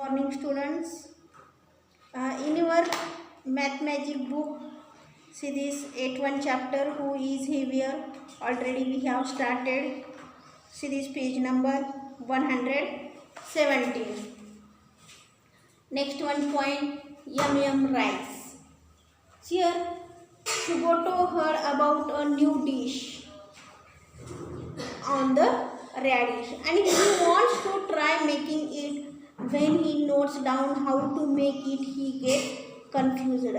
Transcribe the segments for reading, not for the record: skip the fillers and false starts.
Morning, students. In your math magic book, see this 8-1 chapter, who is heavier. Already we have started. See this page number 117. Next one point, yum rice. Here, Shugoto heard about a new dish on the radish and he wants to try making it. When he notes down how to make it, he gets confused.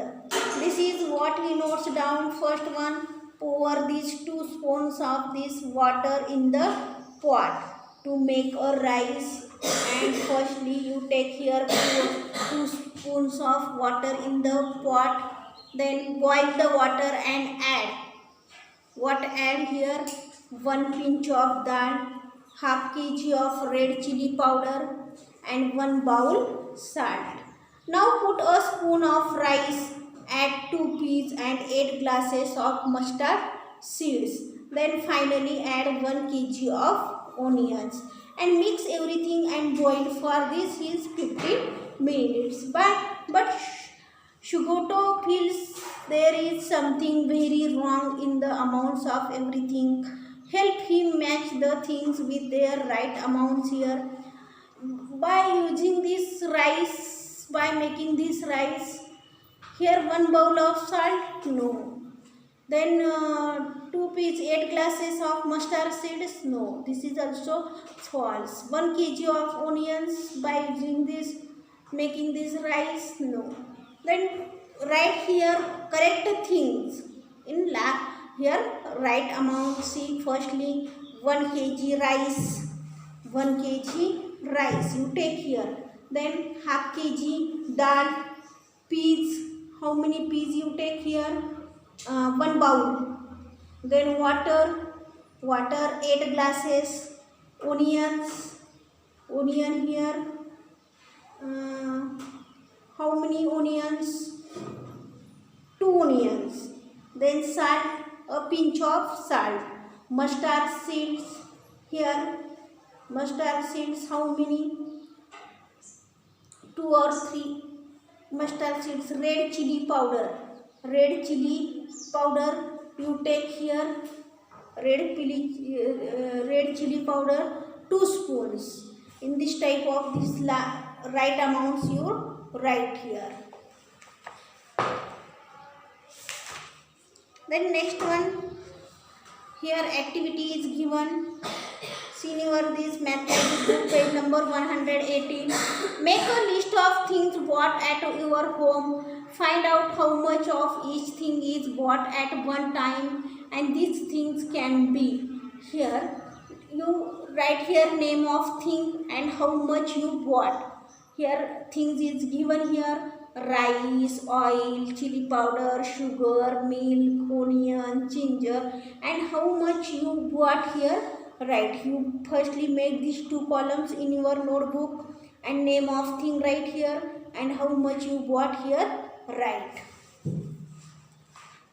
This is what he notes down. First one, pour these 2 spoons of this water in the pot to make a rice. And firstly, you take here 2 spoons of water in the pot. Then boil the water and add. What add here? 1 pinch of dal, half kg of red chili powder and 1 bowl salt. Now put a spoon of rice, add 2 peas and 8 glasses of mustard seeds. Then finally add 1 kg of onions and mix everything and boil for this is 15 minutes. But Shugoto feels there is something very wrong in the amounts of everything. Help him match the things with their right amounts here. By using this rice, by making this rice, here 1 bowl of salt, no. Then 2 peas, 8 glasses of mustard seeds, no. This is also false. 1 kg of onions, by using this, making this rice, no. Then write here correct things in lab. Here right amount. See, firstly 1 kg rice, 1 kg rice you take here. Then half kg dal, peas, how many peas you take here? 1 bowl. Then water 8 glasses. Onion here. How many onions? 2 onions. Then salt, a pinch of salt. Mustard seeds here. Mustard seeds, how many? 2 or 3 mustard seeds. Red chili powder you take here. Red chili powder 2 spoons. In this type of this right amounts you write here. Then next one, here activity is given. See your this mathematics book, page number 118. Make a list of things bought at your home. Find out how much of each thing is bought at one time, and these things can be. Here you write here name of thing and how much you bought. Here things is given here: rice, oil, chili powder, sugar, milk, onion, ginger, and how much you bought here. Right, you firstly make these 2 columns in your notebook and name of thing right here and how much you bought here. Right.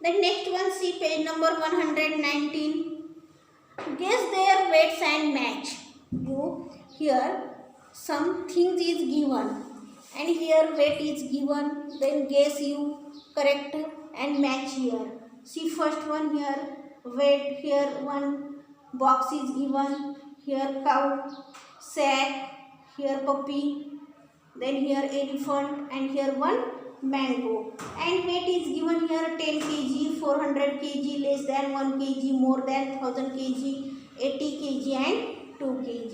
Then next one, see page number 119. Guess their weights and match. You here some things is given and here weight is given. Then guess you correct and match here. See first one here weight, here 1 box is given, here cow, sack, here puppy, then here elephant and here 1 mango. And weight is given here 10 kg, 400 kg, less than 1 kg, more than 1000 kg, 80 kg and 2 kg.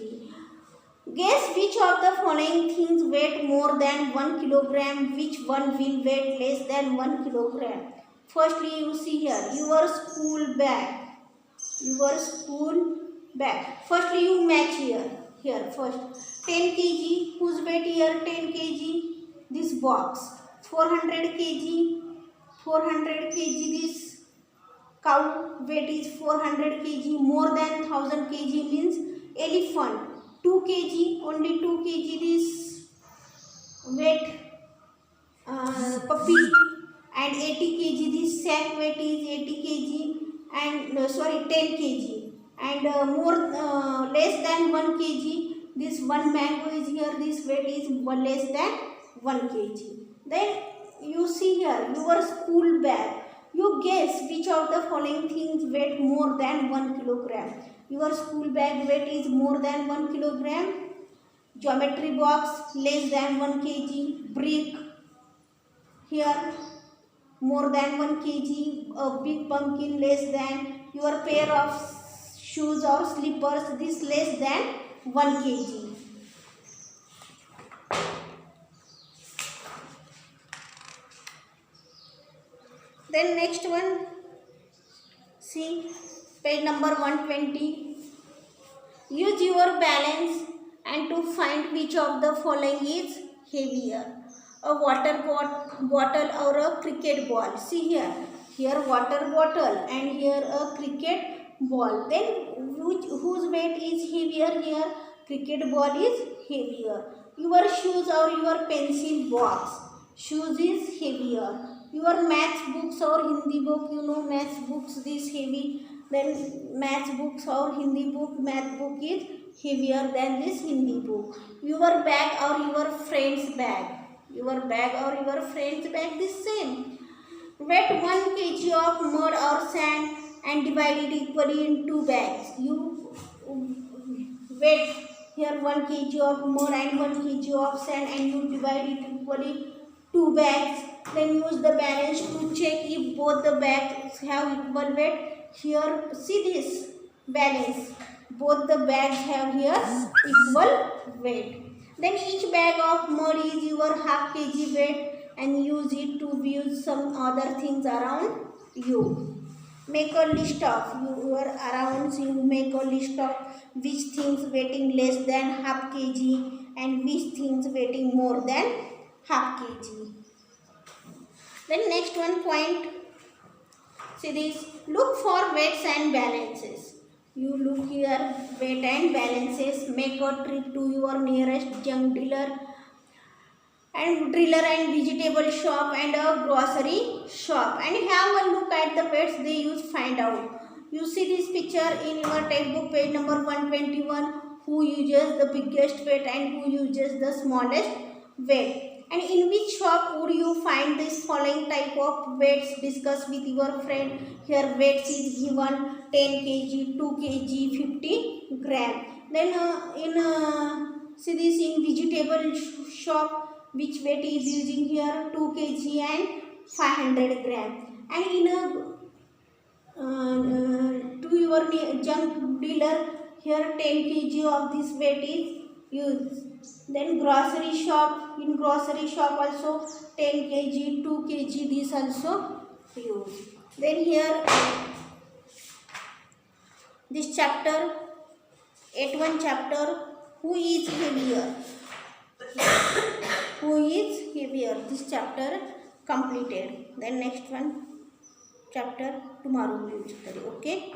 Guess which of the following things weight more than 1 kilogram, which one will weight less than 1 kilogram. Firstly you see here your school bag. Firstly you match here first 10 kg, whose weight here 10 kg, this box 400 kg this cow weight is 400 kg, more than 1000 kg means elephant 2 kg, only 2 kg this weight puppy, and 80 kg this sack weight is 80 kg and 10 kg and more less than 1 kg this one mango is here, this weight is less than 1 kg. Then you see here your school bag. You guess which of the following things weight more than 1 kilogram. Your school bag weight is more than 1 kilogram. Geometry box less than 1 kg. Brick here more than 1 kg. A big pumpkin less than. Your pair of shoes or slippers, this less than 1 kg. Then next one, see page number 120. Use your balance and to find which of the following is heavier. A water bottle or a cricket ball. See here water bottle and here a cricket ball. Then whose weight is heavier here? Cricket ball is heavier. Your shoes or your pencil box. Shoes is heavier. Your maths books or Hindi book, maths books this heavy. Then maths books or Hindi book, math book is heavier than this Hindi book. Your bag or your friend's bag. Your bag or your friend's bag the same. Wet 1 kg of mud or sand and divide it equally in 2 bags. You wet here 1 kg of mud and 1 kg of sand and you divide it equally 2 bags. Then use the balance to check if both the bags have equal weight. Here see this balance. Both the bags have here equal weight. Then each bag of mud is your half kg weight and use it to view some other things around you. Make a list of your around you. Make a list of which things weighing less than half kg and which things weighing more than half kg. Then next one point. See this. Look for weights and balances. You look here weight and balances. Make a trip to your nearest junk dealer and vegetable shop and a grocery shop and have a look at the weights they use. Find out. You see this picture in your textbook page number 121. Who uses the biggest weight and who uses the smallest weight. And in which shop would you find this following type of weights? Discuss with your friend. Here weights is given 10 kg, 2 kg, 50 gram. Then see this in vegetable shop which weight is using here 2 kg and 500 gram. And in to your junk dealer here 10 kg of this weight is used. Then grocery shop, in grocery shop also 10 kg, 2 kg this also used. Then here this chapter, 8.1 chapter, who is heavier? Who is heavier? This chapter completed. Then next one chapter tomorrow we will study. Okay.